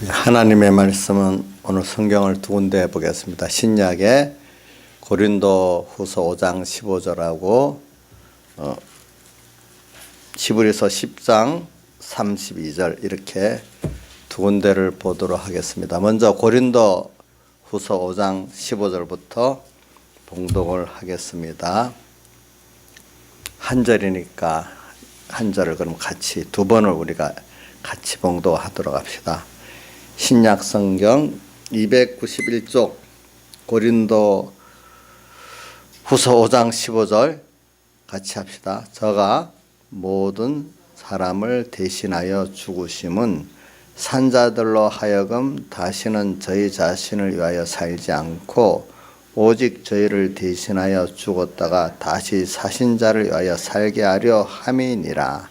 하나님의 말씀은 오늘 성경을 두 군데 보겠습니다. 신약의 고린도 후서 5장 15절하고 히브리서 10장 32절 이렇게 두 군데를 보도록 하겠습니다. 먼저 고린도 후서 5장 15절부터 봉독을 하겠습니다. 한 절이니까 한 절을 그럼 같이 두 번을 우리가 같이 봉독하도록 합시다. 신약 성경 291쪽 고린도 후서 5장 15절 같이 합시다. 저가 모든 사람을 대신하여 죽으심은 산자들로 하여금 다시는 저희 자신을 위하여 살지 않고 오직 저희를 대신하여 죽었다가 다시 사신 자를 위하여 살게 하려 함이니라.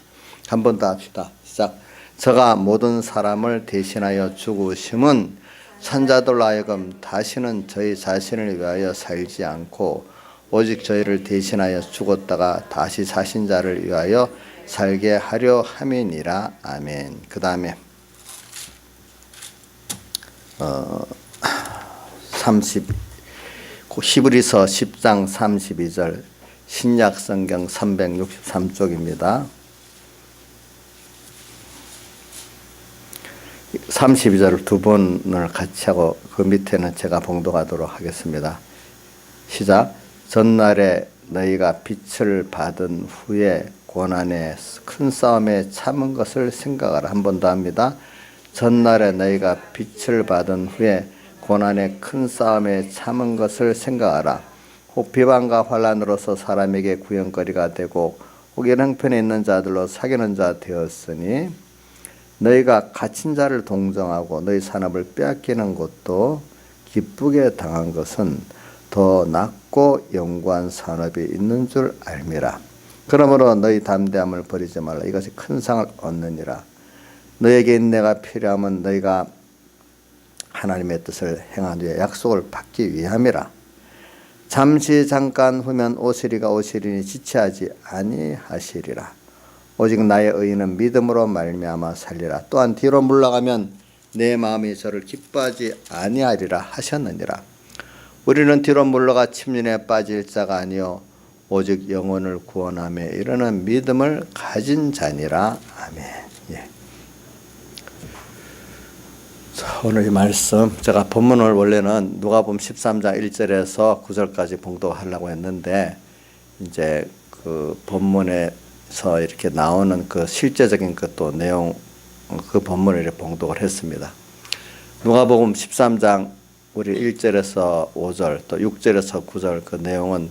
한 번 더 합시다. 시작. 저가 모든 사람을 대신하여 죽으심은 산자들로 하여금 다시는 저희 자신을 위하여 살지 않고 오직 저희를 대신하여 죽었다가 다시 사신 자를 위하여 살게 하려 함이니라. 아멘. 그 다음에 히브리서 10장 32절 신약 성경 363쪽입니다. 32절을 두 번을 같이 하고 그 밑에는 제가 봉독하도록 하겠습니다. 시작. 전날에 너희가 빛을 받은 후에 고난의 큰 싸움에 참은 것을 생각하라. 한 번 더 합니다. 전날에 너희가 빛을 받은 후에 고난의 큰 싸움에 참은 것을 생각하라. 혹 비방과 환난으로서 사람에게 구연거리가 되고 혹은 형편에 있는 자들로 사귀는 자 되었으니 너희가 갇힌 자를 동정하고 너희 산업을 빼앗기는 것도 기쁘게 당한 것은 더 낫고 영구한 산업이 있는 줄 알미라. 그러므로 너희 담대함을 버리지 말라. 이것이 큰 상을 얻느니라. 너희에게 인내가 필요하면 너희가 하나님의 뜻을 행한 후에 약속을 받기 위함이라. 잠시 잠깐 후면 오시리가 오시리니 지체하지 아니하시리라. 오직 나의 의인은 믿음으로 말미암아 살리라. 또한 뒤로 물러가면 내 마음이 저를 기뻐하지 아니하리라 하셨느니라. 우리는 뒤로 물러가 침륜에 빠질 자가 아니요 오직 영혼을 구원하며 이르는 믿음을 가진 자니라. 아멘. 예. 오늘 이 말씀 제가 본문을 원래는 누가복음 13장 1절에서 9절까지 봉독하려고 했는데 이제 그 본문에서 이렇게 나오는 그 실제적인 것도 내용 그 본문을 이렇게 봉독을 했습니다. 누가복음 13장 우리 1절에서 5절 또 6절에서 9절 그 내용은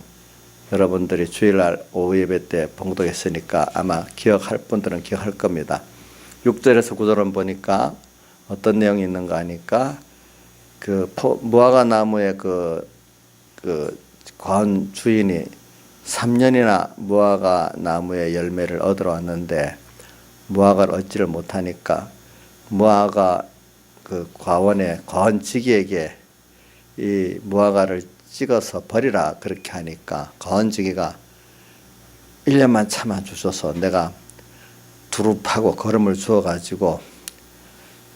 여러분들이 주일날 오후 예배 때 봉독했으니까 아마 기억할 분들은 기억할 겁니다. 6절에서 9절은 보니까 어떤 내용이 있는가 하니까 그 무화과 나무의 그 과원 주인이 3년이나 무화과 나무의 열매를 얻으러 왔는데 무화과를 얻지를 못하니까 무화과 그 과원지기에게 이 무화과를 찍어서 버리라 그렇게 하니까 과원지기가 1년만 참아주셔서 내가 두릅하고 거름을 주어가지고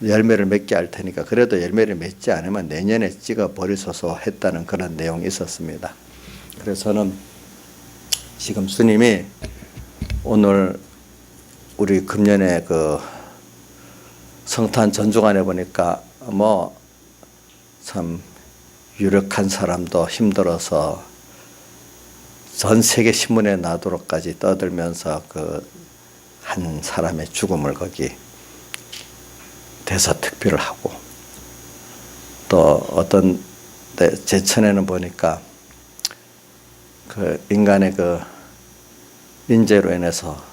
열매를 맺게 할 테니까 그래도 열매를 맺지 않으면 내년에 찍어 버리소서 했다는 그런 내용이 있었습니다. 그래서 저는 지금 스님이 오늘 우리 금년에 그 성탄 전주간에 보니까 뭐 참 유력한 사람도 힘들어서 전 세계 신문에 나도록까지 떠들면서 그 한 사람의 죽음을 거기 대서특필을 하고 또 어떤 제천에는 보니까 그 인간의 그 인재로 인해서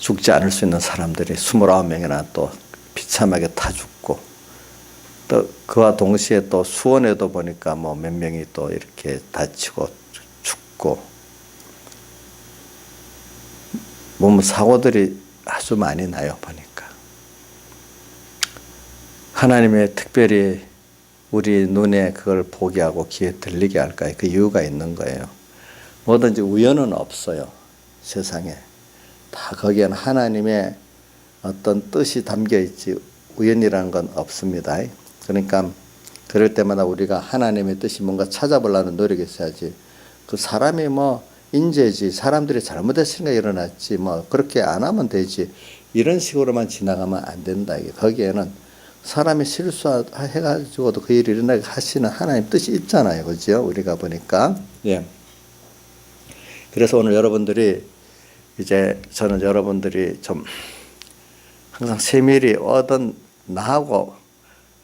죽지 않을 수 있는 사람들이 29명이나 또 비참하게 타 죽고 또 그와 동시에 또 수원에도 보니까 뭐 몇 명이 또 이렇게 다치고 죽고 몸 사고들이 아주 많이 나요 보니까. 하나님의 특별히 우리 눈에 그걸 보게 하고 귀에 들리게 할까요? 그 이유가 있는 거예요. 뭐든지 우연은 없어요. 세상에. 다 거기에는 하나님의 어떤 뜻이 담겨 있지 우연이라는 건 없습니다. 그러니까 그럴 때마다 우리가 하나님의 뜻이 뭔가 찾아보려는 노력이 있어야지. 그 사람이 뭐 인재지, 사람들이 잘못했으니까 일어났지, 뭐 그렇게 안 하면 되지, 이런 식으로만 지나가면 안 된다. 거기에는 사람이 실수해가지고도 그 일이 일어나게 하시는 하나님 뜻이 있잖아요. 그죠? 우리가 보니까. 예. 그래서 오늘 여러분들이 이제 저는 여러분들이 좀 항상 세밀히 어떤 나하고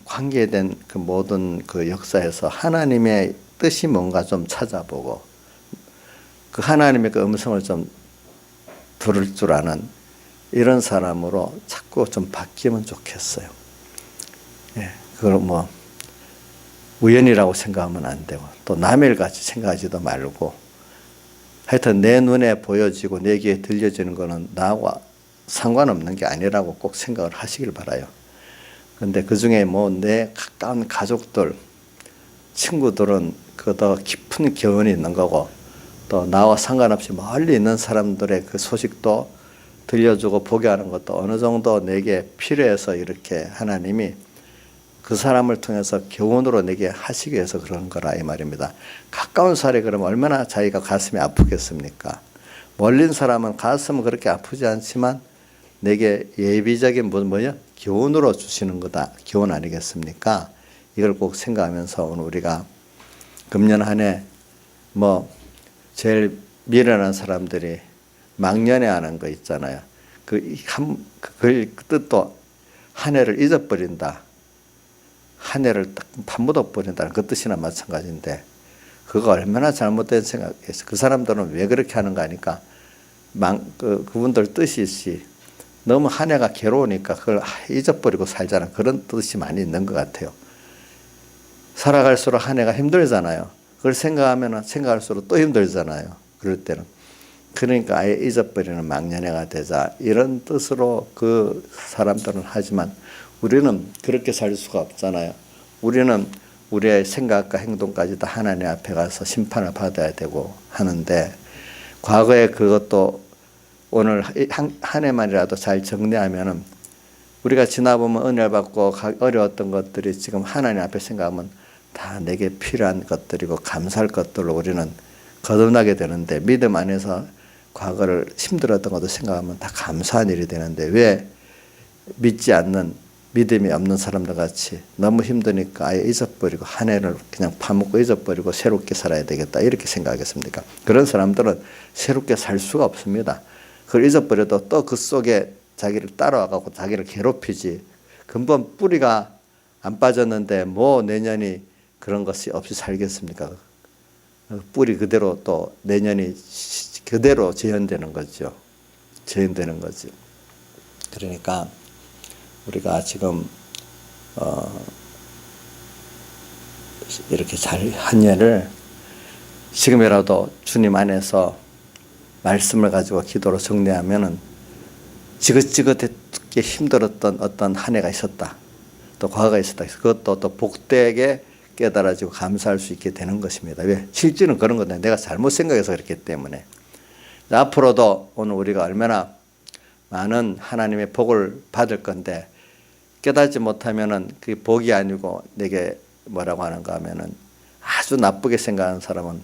관계된 그 모든 그 역사에서 하나님의 뜻이 뭔가 좀 찾아보고 그 하나님의 그 음성을 좀 들을 줄 아는 이런 사람으로 자꾸 좀 바뀌면 좋겠어요. 예, 그걸 뭐 우연이라고 생각하면 안 되고 또 남의 일 같이 생각하지도 말고 하여튼 내 눈에 보여지고 내 귀에 들려지는 거는 나와 상관없는 게 아니라고 꼭 생각을 하시길 바라요. 근데 그 중에 뭐 내 가까운 가족들, 친구들은 그 더 깊은 교훈이 있는 거고 또 나와 상관없이 멀리 있는 사람들의 그 소식도 들려주고 보게 하는 것도 어느 정도 내게 필요해서 이렇게 하나님이 그 사람을 통해서 교훈으로 내게 하시기 위해서 그런 거라 이 말입니다. 가까운 사람이 그러면 얼마나 자기가 가슴이 아프겠습니까? 멀린 사람은 가슴은 그렇게 아프지 않지만 내게 예비적인 교훈으로 주시는 거다. 교훈 아니겠습니까? 이걸 꼭 생각하면서 오늘 우리가 금년 한 해 뭐 제일 미련한 사람들이 망연해하는 거 있잖아요. 그 뜻도 한 해를 잊어버린다. 한 해를 딱 파묻어버린다는 그 뜻이나 마찬가지인데 그거 얼마나 잘못된 생각이겠어. 그 사람들은 왜 그렇게 하는가 하니까 그분들 뜻이 너무 한 해가 괴로우니까 그걸 잊어버리고 살자는 그런 뜻이 많이 있는 것 같아요. 살아갈수록 한 해가 힘들잖아요. 그걸 생각할수록 또 힘들잖아요. 그럴 때는. 그러니까 아예 잊어버리는 망년해가 되자 이런 뜻으로 그 사람들은 하지만 우리는 그렇게 살 수가 없잖아요. 우리는 우리의 생각과 행동까지 다 하나님 앞에 가서 심판을 받아야 되고 하는데 과거에 그것도 오늘 한 해만이라도 잘 정리하면은 우리가 지나보면 은혜를 받고 어려웠던 것들이 지금 하나님 앞에 생각하면 다 내게 필요한 것들이고 감사할 것들로 우리는 거듭나게 되는데 믿음 안에서 과거를 힘들었던 것도 생각하면 다 감사한 일이 되는데 왜 믿지 않는 믿음이 없는 사람들 같이 너무 힘드니까 아예 잊어버리고 한 해를 그냥 파묻고 잊어버리고 새롭게 살아야 되겠다 이렇게 생각하겠습니까? 그런 사람들은 새롭게 살 수가 없습니다. 그걸 잊어버려도 또 그 속에 자기를 따라와가고 자기를 괴롭히지 근본 뿌리가 안 빠졌는데 뭐 내년이 그런 것이 없이 살겠습니까? 뿌리 그대로 또 내년이 그대로 재현되는 거죠. 재현되는 거죠. 그러니까 우리가 지금 이렇게 잘 한 년을 지금이라도 주님 안에서 말씀을 가지고 기도로 정리하면은 지긋지긋하게 힘들었던 어떤 한 해가 있었다. 또 과거가 있었다. 그것도 또 복되게 깨달아지고 감사할 수 있게 되는 것입니다. 왜? 실제는 그런 건데 내가 잘못 생각해서 그렇기 때문에. 앞으로도 오늘 우리가 얼마나 많은 하나님의 복을 받을 건데 깨닫지 못하면은 그게 복이 아니고 내게 뭐라고 하는가 하면은 아주 나쁘게 생각하는 사람은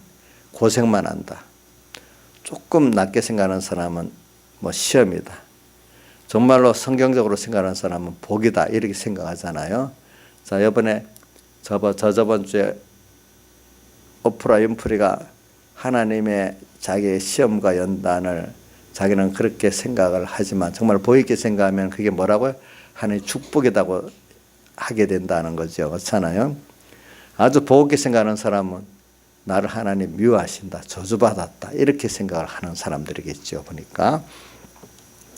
고생만 한다. 조금 낮게 생각하는 사람은 뭐 시험이다. 정말로 성경적으로 생각하는 사람은 복이다. 이렇게 생각하잖아요. 자, 이번에 저번 주에 오프라 윈프리가 하나님의 자기의 시험과 연단을 자기는 그렇게 생각을 하지만 정말 복 있게 생각하면 그게 뭐라고요? 하나님의 축복이라고 하게 된다는 거죠. 그렇잖아요. 아주 복 있게 생각하는 사람은 나를 하나님 미워하신다, 저주받았다 이렇게 생각을 하는 사람들이겠죠. 보니까.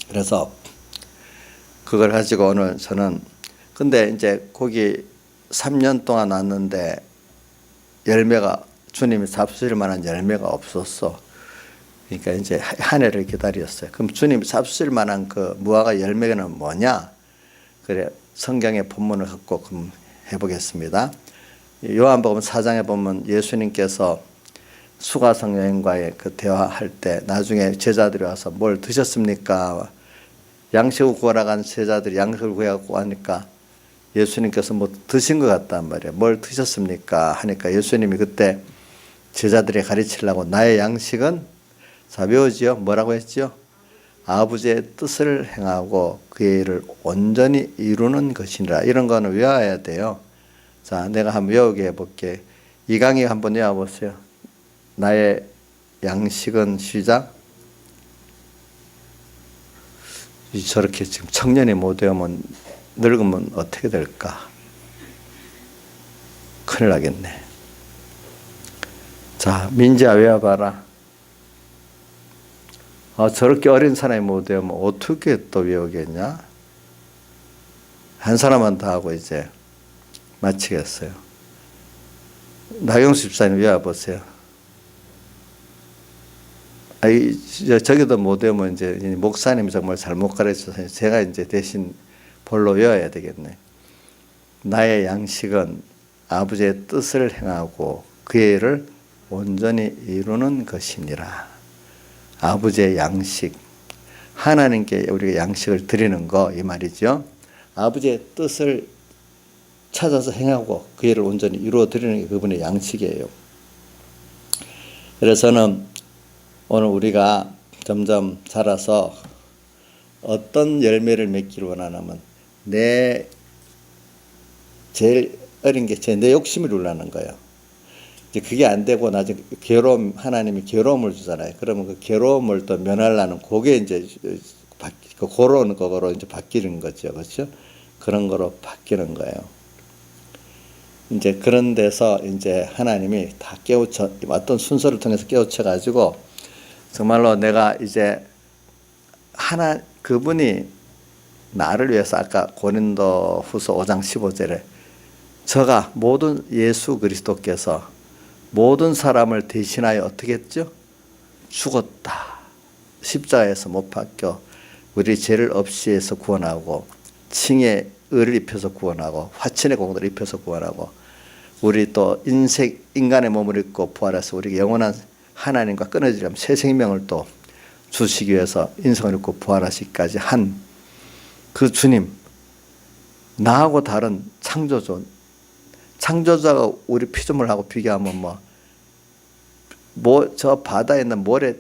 그래서 그걸 가지고 오늘 저는 근데 이제 거기 3년 동안 왔는데 열매가 주님이 잡수실 만한 열매가 없었어. 그러니까 이제 한 해를 기다렸어요. 그럼 주님이 잡수실 만한 그 무화과 열매는 뭐냐? 그래 성경의 본문을 갖고 그럼 해보겠습니다. 요한복음 4장에 보면 예수님께서 수가성 여인과의 그 대화할 때 나중에 제자들이 와서 뭘 드셨습니까? 양식을 구하러 간 제자들이 양식을 구해갖고 하니까 예수님께서 뭐 드신 것 같단 말이에요. 뭘 드셨습니까? 하니까 예수님이 그때 제자들이 가르치려고 나의 양식은 자 배우지요. 뭐라고 했지요? 아버지의 뜻을 행하고 그의 일을 온전히 이루는 것이니라. 이런 거는 외워야 돼요. 자, 내가 한번 외우게 해볼게. 이강희 한번 외워보세요. 나의 양식은 시작. 저렇게 지금 청년이 못 외우면 늙으면 어떻게 될까? 큰일 나겠네. 자, 민지야 외워봐라. 저렇게 어린 사람이 못 외우면 어떻게 또 외우겠냐? 한 사람만 더 하고 이제 마치겠어요. 나경수 집사님 외워보세요. 저기도 못 외우면 이제 목사님이 정말 잘못 가르쳐서 제가 이제 대신 볼로 외워야 되겠네. 나의 양식은 아버지의 뜻을 행하고 그의 일을 온전히 이루는 것이니라. 아버지의 양식, 하나님께 우리가 양식을 드리는 거 이 말이죠. 아버지의 뜻을 찾아서 행하고 그 일을 온전히 이루어 드리는 게 그분의 양식이에요. 그래서는 오늘 우리가 점점 자라서 어떤 열매를 맺기를 원하냐면 내 제일 어린 게 내 욕심을 이루려는 거예요. 이제 그게 안 되고 나중에 괴로움, 하나님이 괴로움을 주잖아요. 그러면 그 괴로움을 또 면하려는 그게 이제 그런 거로 이제 바뀌는 거죠. 그렇죠? 그런 거로 바뀌는 거예요. 이제 그런 데서 이제 하나님이 다 깨우쳐, 어떤 순서를 통해서 깨우쳐 가지고 정말로 내가 이제 그분이 나를 위해서 아까 고린도 후서 5장 15절에 저가 모든 예수 그리스도께서 모든 사람을 대신하여 어떻게 했죠? 죽었다. 십자가에서 못 박혀 우리 죄를 없이 해서 구원하고 칭의 의를 입혀서 구원하고 화친의 공로를 입혀서 구원하고 우리 또 인간의 몸을 입고 부활해서 우리에게 영원한 하나님과 끊어지려면 새 생명을 또 주시기 위해서 인성을 입고 부활하시기까지 한 그 주님, 나하고 다른 창조자가 우리 피조물하고 비교하면 저 바다에 있는 모래,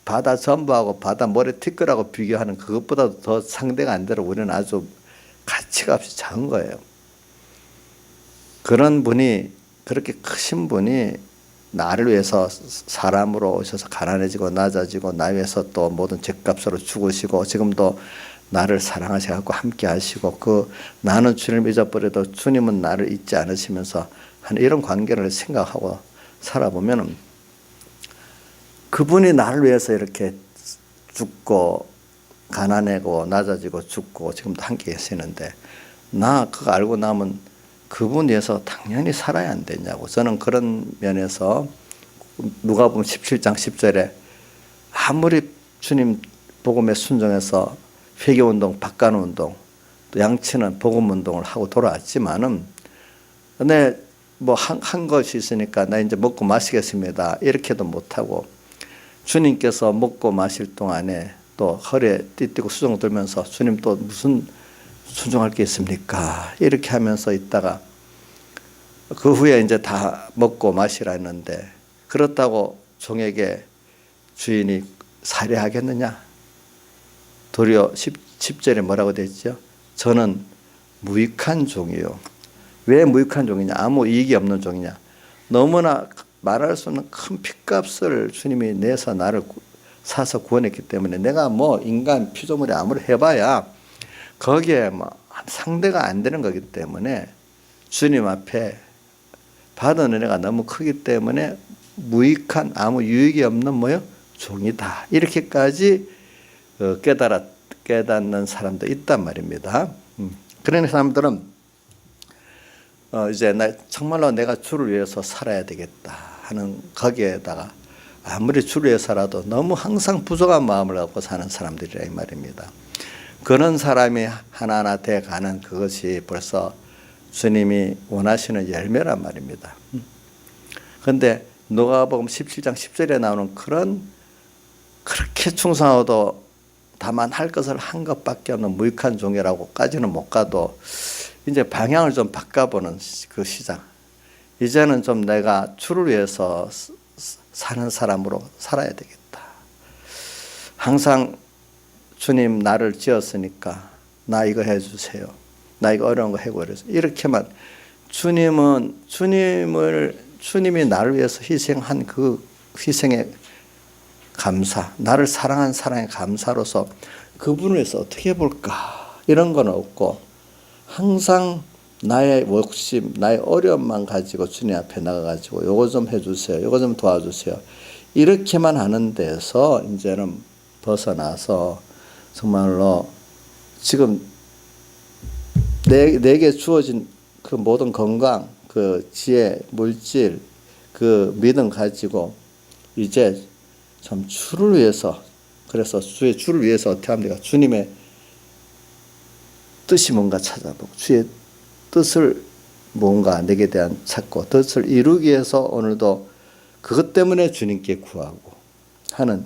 바다 전부하고 바다 모래 티끌하고 비교하는 그것보다도 더 상대가 안 되려 우리는 아주 가치가 없이 작은 거예요. 그런 분이, 그렇게 크신 분이 나를 위해서 사람으로 오셔서 가난해지고 낮아지고 나 위해서 또 모든 죄값으로 죽으시고 지금도 나를 사랑하셔서 함께 하시고 나는 주님을 잊어버려도 주님은 나를 잊지 않으시면서 하는 이런 관계를 생각하고 살아보면 그분이 나를 위해서 이렇게 죽고 가난하고 낮아지고 죽고 지금도 함께 계시는데 나 그거 알고 나면 그분 위해서 당연히 살아야 안 되냐고. 저는 그런 면에서 누가복음 17장 10절에 아무리 주님 복음에 순종해서 회개운동, 박간운동, 또 양치는 복음운동을 하고 돌아왔지만은 한 것이 있으니까 나 이제 먹고 마시겠습니다. 이렇게도 못하고 주님께서 먹고 마실 동안에 또 허리에 띠띠고 수종 들면서 주님 또 무슨 순종할 게 있습니까? 이렇게 하면서 있다가 그 후에 이제 다 먹고 마시라 했는데 그렇다고 종에게 주인이 살해하겠느냐? 도리어 10절에 뭐라고 되어 있죠? 저는 무익한 종이요. 왜 무익한 종이냐? 아무 이익이 없는 종이냐? 너무나 말할 수 없는 큰 핏값을 주님이 내서 나를 사서 구원했기 때문에 내가 인간 피조물이 아무리 해봐야 거기에 상대가 안 되는 거기 때문에 주님 앞에 받은 은혜가 너무 크기 때문에 무익한 아무 유익이 없는 종이다. 이렇게까지 깨닫는 사람도 있단 말입니다. 그런 사람들은 이제 정말로 내가 주를 위해서 살아야 되겠다 하는 거기에다가 아무리 주를 위해서라도 너무 항상 부족한 마음을 갖고 사는 사람들이라 이 말입니다. 그런 사람이 하나하나 돼가는 그것이 벌써 주님이 원하시는 열매란 말입니다. 그런데 누가복음 17장 10절에 나오는 그렇게 충성하고도 다만 할 것을 한 것밖에 없는 무익한 종이라고까지는 못 가도 이제 방향을 좀 바꿔보는 그 시작. 이제는 좀 내가 주를 위해서 사는 사람으로 살아야 되겠다. 항상 주님 나를 지었으니까 나 이거 해주세요. 나 이거 어려운 거 해고 이래서 이렇게만 주님이 나를 위해서 희생한 그 희생의 감사, 나를 사랑한 사랑의 감사로서 그분을 위해서 어떻게 해볼까 이런 건 없고 항상 나의 욕심, 나의 어려움만 가지고 주님 앞에 나가가지고 요거 좀 해주세요. 요거 좀 도와주세요. 이렇게만 하는 데서 이제는 벗어나서 정말로 지금 내게 주어진 그 모든 건강, 그 지혜, 물질, 그 믿음 가지고 이제 참 주를 위해서, 그래서 주를 위해서 어떻게 하면 될까? 주님의 뜻이 뭔가 찾아보고 주의 뜻을 뭔가 내게 대한 찾고 뜻을 이루기 위해서 오늘도 그것 때문에 주님께 구하고 하는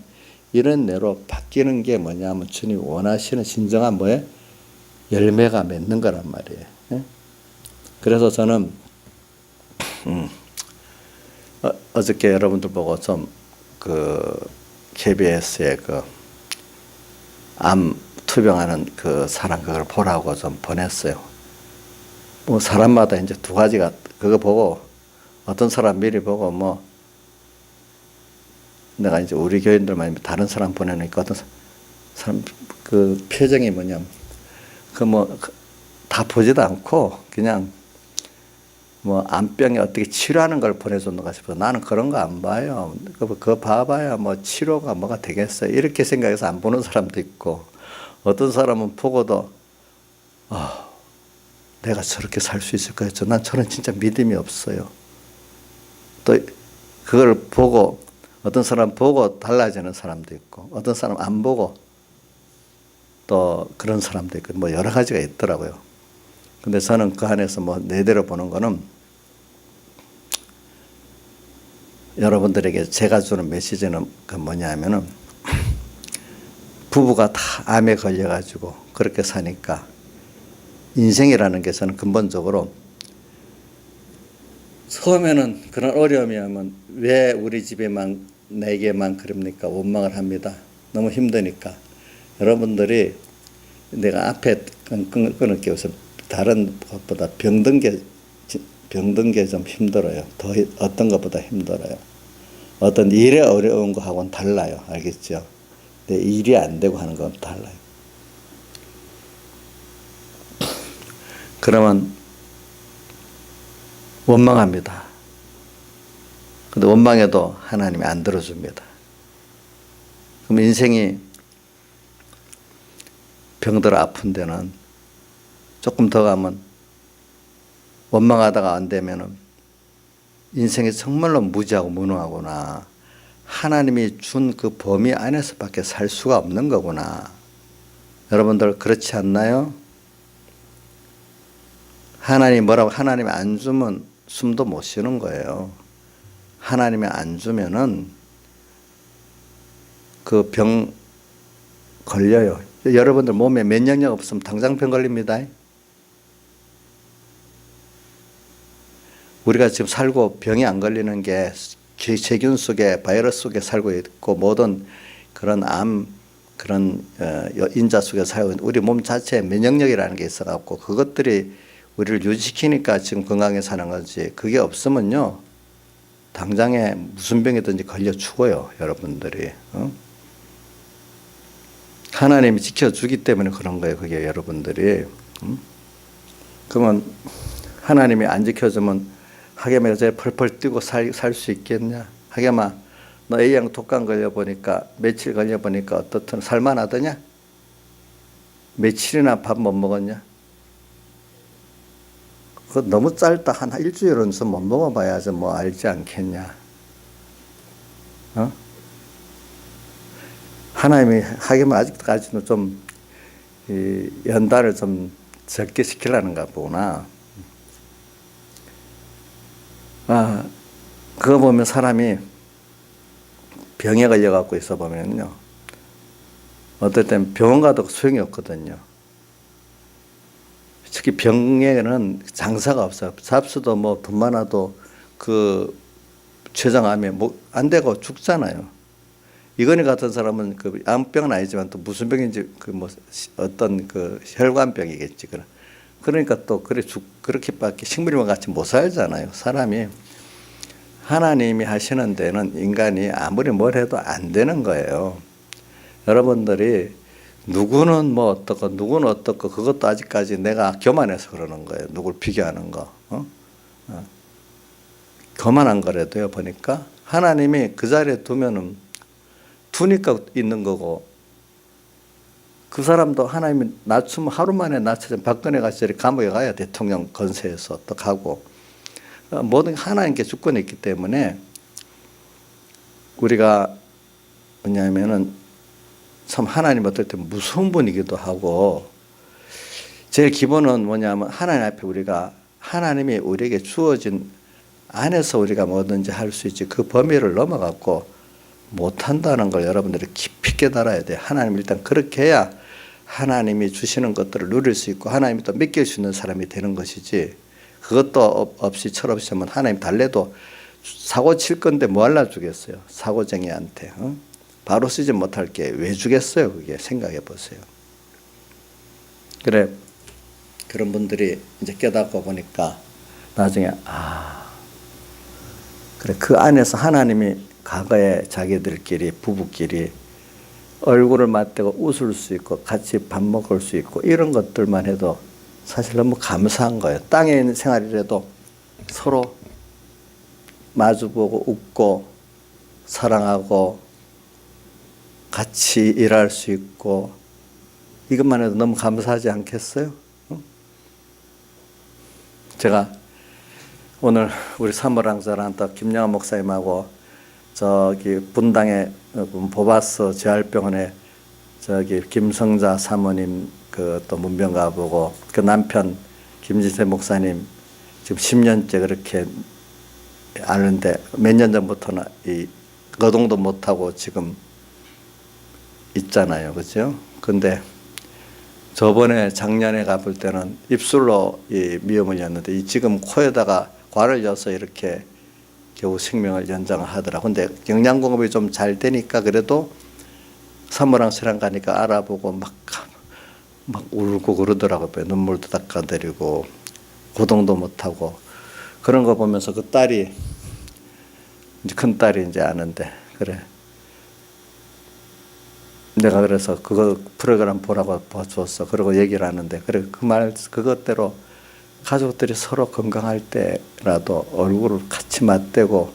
이런 내로 바뀌는 게 뭐냐면 주님이 원하시는 진정한 뭐에 열매가 맺는 거란 말이에요. 그래서 저는 어저께 여러분들 보고 좀 그 KBS의 그 암 투병하는 그 사람 그걸 보라고 좀 보냈어요. 뭐 사람마다 이제 두 가지가 그거 보고 어떤 사람 미리 보고 뭐 내가 이제 우리 교인들만 다른 사람 보내니까 어떤 사람 그 표정이 뭐냐면 그 뭐 다 보지도 않고 그냥 뭐 암병에 어떻게 치료하는 걸 보내줬는가 싶어서 나는 그런 거 안 봐요. 그거 봐봐야 뭐 치료가 뭐가 되겠어요. 이렇게 생각해서 안 보는 사람도 있고 어떤 사람은 보고도 내가 저렇게 살 수 있을까 했죠. 저는 진짜 믿음이 없어요. 또 그걸 보고 어떤 사람 보고 달라지는 사람도 있고 어떤 사람 안 보고 또 그런 사람도 있고 뭐 여러 가지가 있더라고요. 근데 저는 그 안에서 뭐 내대로 보는 거는 여러분들에게 제가 주는 메시지는 그 뭐냐 하면은 부부가 다 암에 걸려가지고 그렇게 사니까 인생이라는 게 저는 근본적으로 처음에는 그런 어려움이 하면 왜 우리 집에만 내게만 그럽니까? 원망을 합니다. 너무 힘드니까. 여러분들이 내가 앞에 끊을게요. 다른 것보다 병든 게 좀 힘들어요. 더 어떤 것보다 힘들어요. 어떤 일에 어려운 거하고는 달라요. 알겠죠? 근데 일이 안 되고 하는 건 달라요. 그러면 원망합니다. 근데 원망해도 하나님이 안 들어줍니다. 그럼 인생이 병들어 아픈 데는 조금 더 가면 원망하다가 안 되면은 인생이 정말로 무지하고 무능하구나. 하나님이 준 그 범위 안에서밖에 살 수가 없는 거구나. 여러분들 그렇지 않나요? 하나님이 뭐라고 하나님이 안 주면 숨도 못 쉬는 거예요. 하나님이 안 주면은 그 병 걸려요. 여러분들 몸에 면역력 없으면 당장 병 걸립니다. 우리가 지금 살고 병이 안 걸리는 게 세균 속에 바이러스 속에 살고 있고 모든 그런 암 그런 인자 속에 살고 있는 우리 몸 자체에 면역력이라는 게 있어갖고 그것들이 우리를 유지시키니까 지금 건강하게 사는 거지. 그게 없으면요 당장에 무슨 병이든지 걸려 죽어요. 여러분들이. 하나님이 지켜주기 때문에 그런 거예요. 그게 여러분들이. 그러면 하나님이 안 지켜주면 하겸이가 저에 펄펄 뛰고 살 수 있겠냐? 하겸아, 너 A형 독감 걸려보니까 며칠 걸려보니까 어떻든 살만하더냐? 며칠이나 밥 못 먹었냐? 그거 너무 짧다. 한 일주일은 좀 못 먹어봐야지 뭐 알지 않겠냐? 하나님이 하겸아 아직까지는 좀 연단을 좀 적게 시키려는가 보구나. 그거 보면 사람이 병에 걸려갖고 있어 보면요. 어떨 땐 병원 가도 소용이 없거든요. 특히 병에는 장사가 없어요. 잡수도 뭐 돈 많아도 그 췌장암에 뭐 안 되고 죽잖아요. 이건희 같은 사람은 그 암병은 아니지만 또 무슨 병인지 그 뭐 어떤 그 혈관병이겠지. 그러니까 또 그렇게밖에 식물과 같이 못 살잖아요. 사람이 하나님이 하시는 데는 인간이 아무리 뭘 해도 안 되는 거예요. 여러분들이 누구는 뭐 어떻고 누구는 어떻고 그것도 아직까지 내가 교만해서 그러는 거예요. 누굴 비교하는 거. 교만한 거라도요. 보니까 하나님이 그 자리에 두니까 있는 거고, 그 사람도 하나님이 낮추면 하루 만에 낮춰서 박근혜가 저리 감옥에 가야 대통령 건세에서 또 가고, 모든 하나님께 주권이 있기 때문에 우리가 뭐냐면은 참 하나님 어떨 때 무서운 분이기도 하고, 제일 기본은 뭐냐면 하나님 앞에 우리가 하나님이 우리에게 주어진 안에서 우리가 뭐든지 할 수 있지, 그 범위를 넘어갔고 못한다는 걸 여러분들이 깊이 깨달아야 돼요. 하나님 일단 그렇게 해야 하나님이 주시는 것들을 누릴 수 있고 하나님이 또 맡길 수 있는 사람이 되는 것이지, 그것도 없이 철없이 하면 하나님 달래도 사고 칠 건데 뭐 하려 주겠어요. 사고쟁이한테 바로 쓰지 못할 게 왜 주겠어요. 그게 생각해 보세요. 그래, 그런 분들이 이제 깨닫고 보니까 나중에 그래, 그 안에서 하나님이 과거에 자기들끼리 부부끼리 얼굴을 맞대고 웃을 수 있고 같이 밥 먹을 수 있고 이런 것들만 해도 사실 너무 감사한 거예요. 땅에 있는 생활이라도 서로 마주보고 웃고 사랑하고 같이 일할 수 있고 이것만 해도 너무 감사하지 않겠어요? 제가 오늘 우리 사모랑자랑 또 김영환 목사님하고 저기 분당에 보바스 재활병원에 저기 김성자 사모님 그 또 문병 가보고 그 남편 김진세 목사님 지금 10년째 그렇게 아는데 몇 년 전부터는 이 거동도 못하고 지금 있잖아요. 그죠? 근데 저번에 작년에 가볼 때는 입술로 이 미움을 였는데 이 지금 코에다가 관을 여서 이렇게 겨우 생명을 연장을 하더라. 근데 영양공급이 좀 잘 되니까 그래도 사모랑 세랑 가니까 알아보고 막 울고 그러더라고요. 눈물도 닦아드리고 고동도 못하고 그런 거 보면서 그 딸이 이제 큰 딸이 이제 아는데 그래. 내가 그래서 그거 프로그램 보라고 봐줬어. 그러고 얘기를 하는데 그래 그 말 그것대로 가족들이 서로 건강할 때라도 얼굴을 같이 맞대고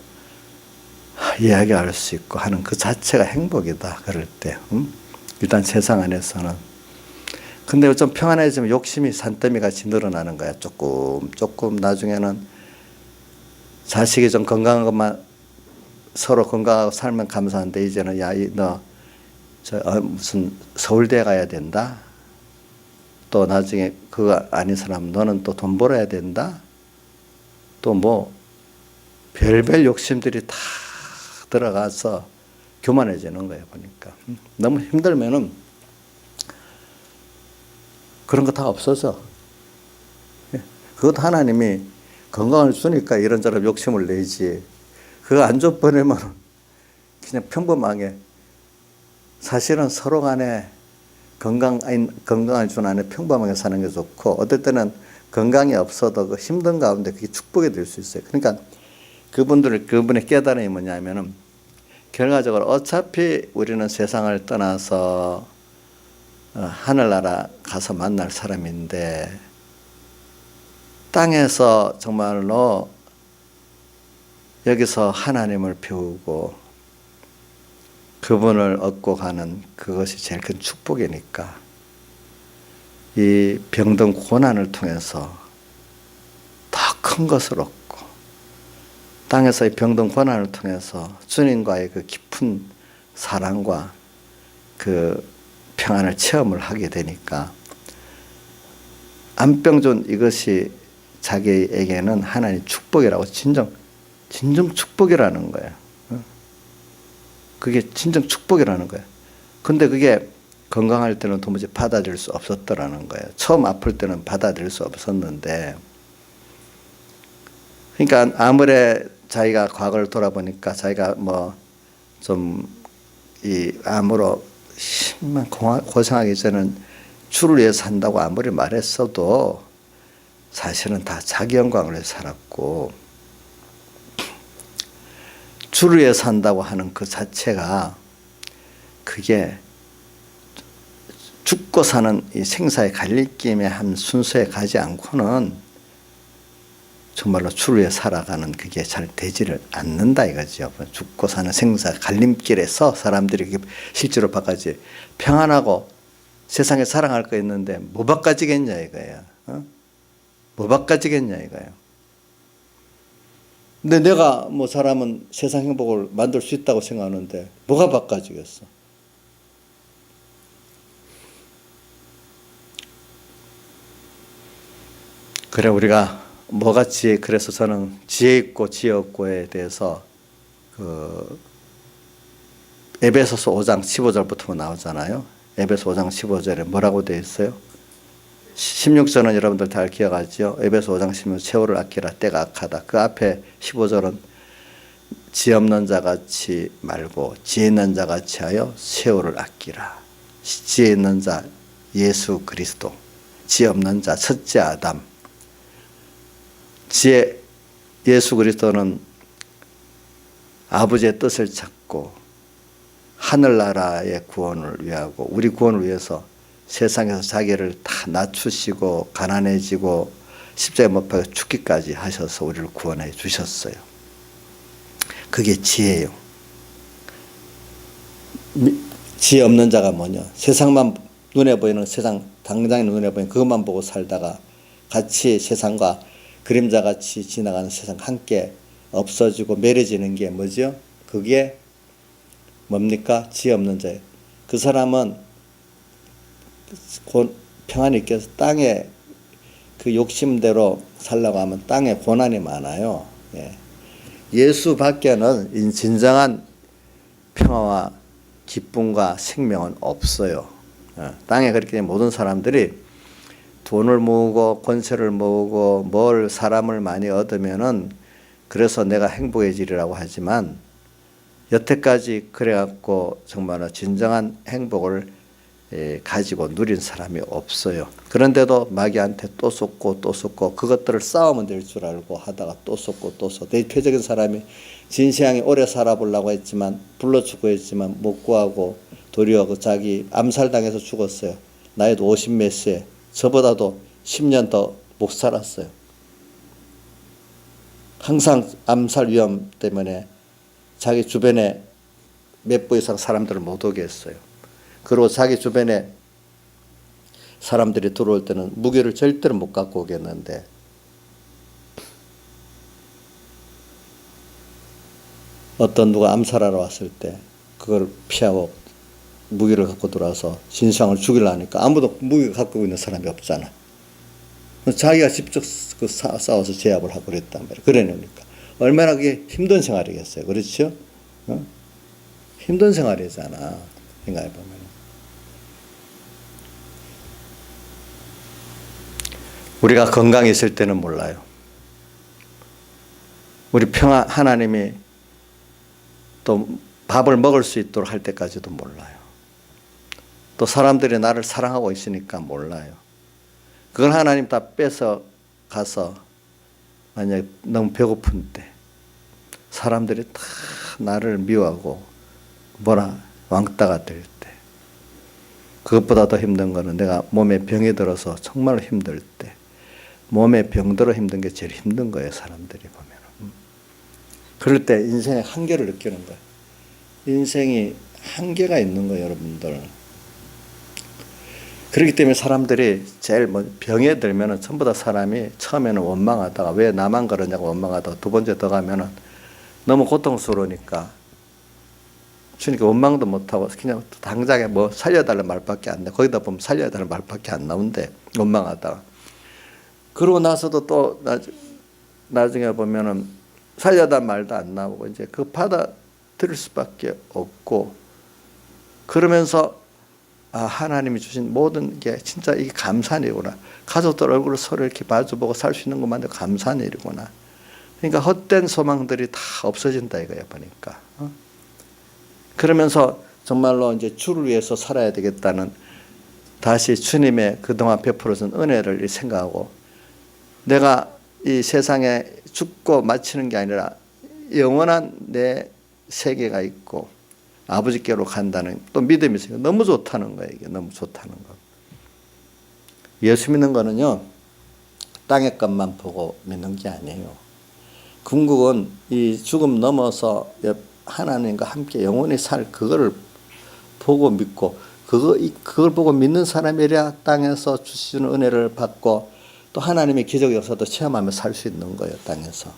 이야기할 수 있고 하는 그 자체가 행복이다. 그럴 때 일단 세상 안에서는. 근데 좀 평안해지면 욕심이 산더미 같이 늘어나는 거야. 조금 나중에는 자식이 좀 건강한 것만 서로 건강하고 살면 감사한데 이제는 야 너 무슨 서울대 가야 된다. 또 나중에 그거 아닌 사람 너는 또 돈 벌어야 된다. 또 뭐 별별 욕심들이 다 들어가서 교만해지는 거예요. 보니까 너무 힘들면은 그런 거 다 없어져. 그것도 하나님이 건강을 주니까 이런저런 욕심을 내지. 그거 안 줘버리면 그냥 평범하게 사실은 서로 간에 건강을 준 안에 평범하게 사는 게 좋고 어떨 때는 건강이 없어도 그 힘든 가운데 그게 축복이 될 수 있어요. 그러니까 그분의 깨달음이 뭐냐면은 결과적으로 어차피 우리는 세상을 떠나서 하늘나라 가서 만날 사람인데 땅에서 정말로 여기서 하나님을 배우고 그분을 얻고 가는 그것이 제일 큰 축복이니까 이 병든 고난을 통해서 더 큰 것을 얻고 땅에서의 병든 고난을 통해서 주님과의 그 깊은 사랑과 그 평안을 체험을 하게 되니까 암병존 이것이 자기에게는 하나님 축복이라고 진정 축복이라는 거예요. 그게 진정 축복이라는 거예요. 근데 그게 건강할 때는 도무지 받아들일 수 없었더라는 거예요. 처음 아플 때는 받아들일 수 없었는데, 그러니까 아무래 자기가 과거를 돌아보니까 자기가 뭐 좀 이 암으로 심한 고생하기 전에는 주를 위해서 산다고 아무리 말했어도 사실은 다 자기 영광을 위해서 살았고, 주를 위해서 산다고 하는 그 자체가 그게 죽고 사는 이 생사의 갈림길의 한 순서에 가지 않고는 정말로 주를 위해 살아가는 그게 잘 되지를 않는다 이거죠. 죽고 사는 생사 갈림길에서 사람들이 실제로 바꿔지 평안하고 세상에 사랑할 거 있는데 뭐 바꿔지겠냐 이거야. 뭐 바꿔지겠냐 이거야. 근데 내가 뭐 사람은 세상 행복을 만들 수 있다고 생각하는데 뭐가 바꿔지겠어? 그래 우리가 뭐가 지혜, 그래서 저는 지혜 있고 지혜 없고에 대해서 그 에베소서 5장 15절부터 나오잖아요. 에베소 5장 15절에 뭐라고 되어 있어요? 16절은 여러분들 잘 기억하죠? 에베소 5장 16절 세월을 아끼라 때가 악하다. 그 앞에 15절은 지혜 없는 자같이 말고 지혜 있는 자같이 하여 세월을 아끼라. 지혜 있는 자 예수 그리스도, 지혜 없는 자 첫째 아담. 지혜 예수 그리스도는 아버지의 뜻을 찾고 하늘나라의 구원을 위하고 우리 구원을 위해서 세상에서 자기를 다 낮추시고 가난해지고 십자가에 못 박혀 죽기까지 하셔서 우리를 구원해 주셨어요. 그게 지혜예요. 지혜 없는 자가 뭐냐? 세상만 눈에 보이는 세상 당장에 눈에 보이는 그것만 보고 살다가 같이 세상과 그림자같이 지나가는 세상 함께 없어지고 매려지는 게 뭐죠? 그게 뭡니까? 지혜 없는 자예요. 그 사람은 평안이 있게 해서 땅에 그 욕심대로 살려고 하면 땅에 고난이 많아요. 예수 밖에는 진정한 평화와 기쁨과 생명은 없어요. 땅에 그렇게 모든 사람들이 돈을 모으고 권세를 모으고 뭘 사람을 많이 얻으면은 그래서 내가 행복해지리라고 하지만 여태까지 그래갖고 정말 진정한 행복을 가지고 누린 사람이 없어요. 그런데도 마귀한테 또 쏟고 또 쏟고 그것들을 싸우면 될 줄 알고 하다가 또 쏟고 또 쏟고 대표적인 사람이 진시황이 오래 살아보려고 했지만 불러 죽고했지만 못 구하고 도리어 그 자기 암살당해서 죽었어요. 나이도 50몇 세. 저보다도 10년 더 못 살았어요. 항상 암살 위험 때문에 자기 주변에 몇 부 이상 사람들을 못 오게 했어요. 그리고 자기 주변에 사람들이 들어올 때는 무기를 절대로 못 갖고 오겠는데 어떤 누가 암살하러 왔을 때 그걸 피하고 무기를 갖고 들어와서 진상을 죽이려니까 아무도 무기 갖고 있는 사람이 없잖아. 자기가 직접 싸워서 제압을 하고 그랬단 말이야. 그러니까 얼마나 그게 힘든 생활이겠어요. 그렇죠? 힘든 생활이잖아. 생각해보면. 우리가 건강히 있을 때는 몰라요. 우리 하나님이 또 밥을 먹을 수 있도록 할 때까지도 몰라요. 또 사람들이 나를 사랑하고 있으니까 몰라요. 그걸 하나님 다 뺏어 가서 만약 너무 배고픈 때 사람들이 다 나를 미워하고 뭐라 왕따가 될 때 그것보다 더 힘든 거는 내가 몸에 병이 들어서 정말 힘들 때 몸에 병들어 힘든 게 제일 힘든 거예요. 사람들이 보면. 그럴 때 인생의 한계를 느끼는 거예요. 인생이 한계가 있는 거예요. 여러분들. 그렇기 때문에 사람들이 제일 병에 들면은 전부 다 사람이 처음에는 원망하다가 왜 나만 그러냐고 원망하다가 두 번째 더 가면은 너무 고통스러우니까 주님께 원망도 못하고 그냥 당장에 뭐 살려달라는 말밖에 안 나. 거기다 보면 살려달라는 말밖에 안 나오는데 원망하다가 그러고 나서도 또 나중에 보면은 살려달라는 말도 안 나오고 이제 그 받아들일 수밖에 없고 그러면서 아, 하나님이 주신 모든 게 진짜 이게 감사한 일이구나. 가족들 얼굴을 서로 이렇게 마주보고 살 수 있는 것만도 감사한 일이구나. 그러니까 헛된 소망들이 다 없어진다 이거야 보니까. 그러면서 정말로 이제 주를 위해서 살아야 되겠다는 다시 주님의 그동안 베풀어준 은혜를 생각하고 내가 이 세상에 죽고 마치는 게 아니라 영원한 내 세계가 있고 아버지께로 간다는 또 믿음이 있으니까 너무 좋다는 거예요. 이게 너무 좋다는 거. 예수 믿는 거는요 땅의 것만 보고 믿는 게 아니에요. 궁극은 이 죽음 넘어서 하나님과 함께 영원히 살 그거를 보고 믿고 그걸 보고 믿는 사람이라 땅에서 주시는 은혜를 받고 또 하나님의 기적 역사도 체험하며 살 수 있는 거예요. 땅에서.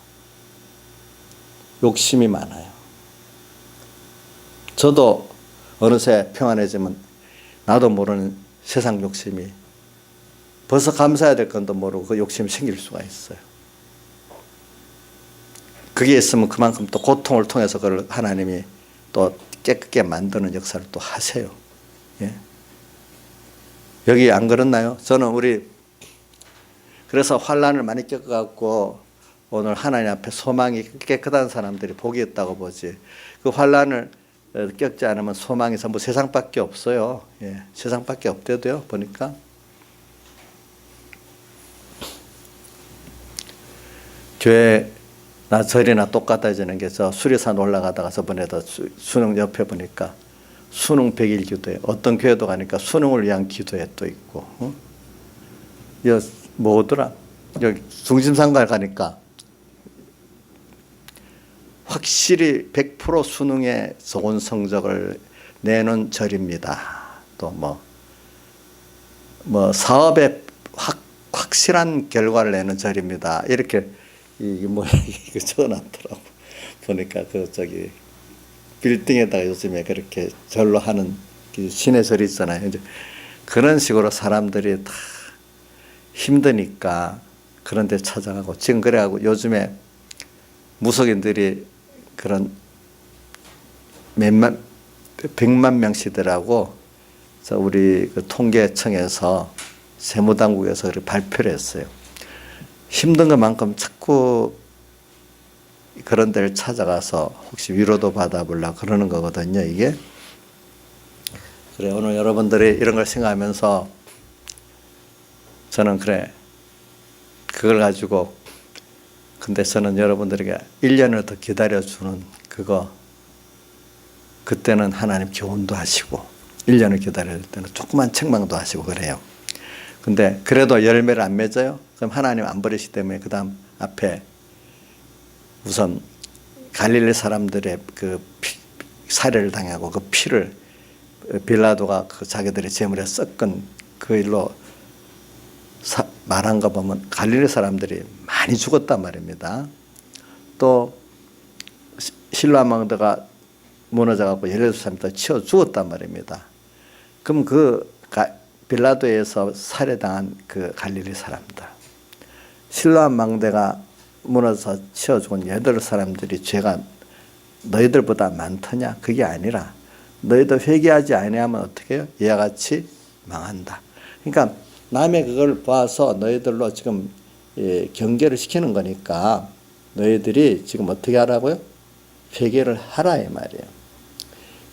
욕심이 많아요. 저도 어느새 평안해지면 나도 모르는 세상 욕심이 벌써 감사해야 될 건도 모르고 그 욕심이 생길 수가 있어요. 그게 있으면 그만큼 또 고통을 통해서 그걸 하나님이 또 깨끗게 만드는 역사를 또 하세요. 예. 여기 안 그렇나요? 저는 그래서 환난을 많이 겪어갖고 오늘 하나님 앞에 소망이 깨끗한 사람들이 복이 있다고 보지. 그 환난을 겪지 않으면 소망이 전부 세상밖에 없어요. 예. 세상밖에 없대도요. 보니까. 교회나 절이나 똑같아지는 게 저 수리산 올라가다가 저번에도 수능 옆에 보니까 수능 100일 기도회 어떤 교회도 가니까 수능을 위한 기도회 또 있고 뭐더라 여기 중심상가 가니까 확실히 100% 수능에 좋은 성적을 내는 절입니다. 또 뭐 사업에 확실한 결과를 내는 절입니다. 이렇게 이거 적어놨더라고. 보니까 빌딩에다가 요즘에 그렇게 절로 하는 신의 절이 있잖아요. 이제 그런 식으로 사람들이 다 힘드니까 그런 데 찾아가고 지금 그래가고 요즘에 무속인들이 그런 100만 명씩들하고 우리 그 통계청에서 세무당국에서 발표를 했어요. 힘든 것만큼 자꾸 그런 데를 찾아가서 혹시 위로도 받아보려고 그러는 거거든요. 이게. 그래 오늘 여러분들이 이런 걸 생각하면서 저는 그걸 가지고 근데 저는 여러분들에게 1년을 더 기다려주는 그때는 하나님 교훈도 하시고 1년을 기다릴 때는 조그만 책망도 하시고 그래요. 근데 그래도 열매를 안 맺어요? 그럼 하나님 안 버리시기 때문에 그 다음 앞에 우선 갈릴리 사람들의 그 살해를 당하고 그 피를 빌라도가 자기들의 재물에 섞은 그 일로 말한 거 보면 갈릴리 사람들이 많이 죽었단 말입니다. 또 실로암 왕도가 무너져갖고 18사람이 치워 죽었단 말입니다. 그럼 빌라도에서 살해당한 그 갈릴리 사람들 실로암 망대가 무너져서 치워 죽은 8사람들이 죄가 너희들보다 많더냐? 그게 아니라 너희들 회개하지 아니하면 어떻게 해요? 이와 같이 망한다. 그러니까 남의 그걸 봐서 너희들로 지금 경계를 시키는 거니까 너희들이 지금 어떻게 하라고요? 회개를 하라 이 말이에요.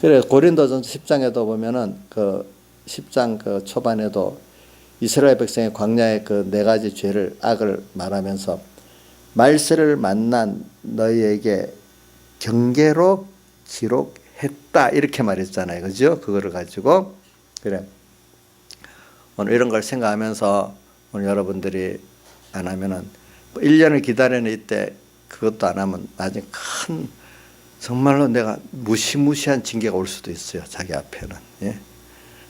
그래 고린도전서 10장에도 보면은 그 10장 그 초반에도 이스라엘 백성의 광야의 그 4가지 악을 말하면서 말세를 만난 너희에게 경계로 기록했다 이렇게 말했잖아요. 그죠? 그거를 가지고 그래 오늘 이런 걸 생각하면서 오늘 여러분들이 안 하면은 1년을 기다리는 이때 그것도 안 하면 나중에 큰 정말로 내가 무시무시한 징계가 올 수도 있어요. 자기 앞에는. 예?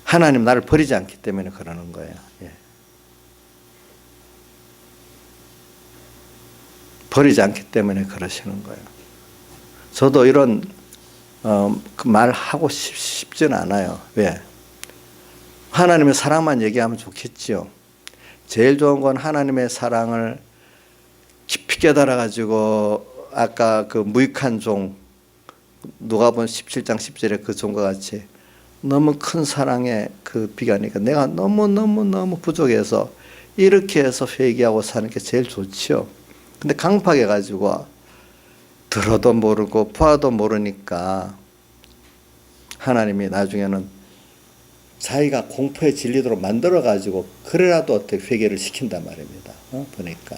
하나님 나를 버리지 않기 때문에 그러는 거예요. 예. 버리지 않기 때문에 그러시는 거예요. 저도 이런 그 말하고 싶지는 않아요. 왜? 하나님의 사랑만 얘기하면 좋겠지요. 제일 좋은 건 하나님의 사랑을 깊이 깨달아가지고 아까 그 무익한 종 누가복음 17장 10절에 그 종과 같이 너무 큰 사랑의 그 비가니까 내가 너무 부족해서 이렇게 해서 회개하고 사는 게 제일 좋지요. 근데 강팍해 가지고 들어도 모르고 봐도 모르니까 하나님이 나중에는 자기가 공포에 질리도록 만들어 가지고 그래라도 어떻게 회개를 시킨단 말입니다. 보니까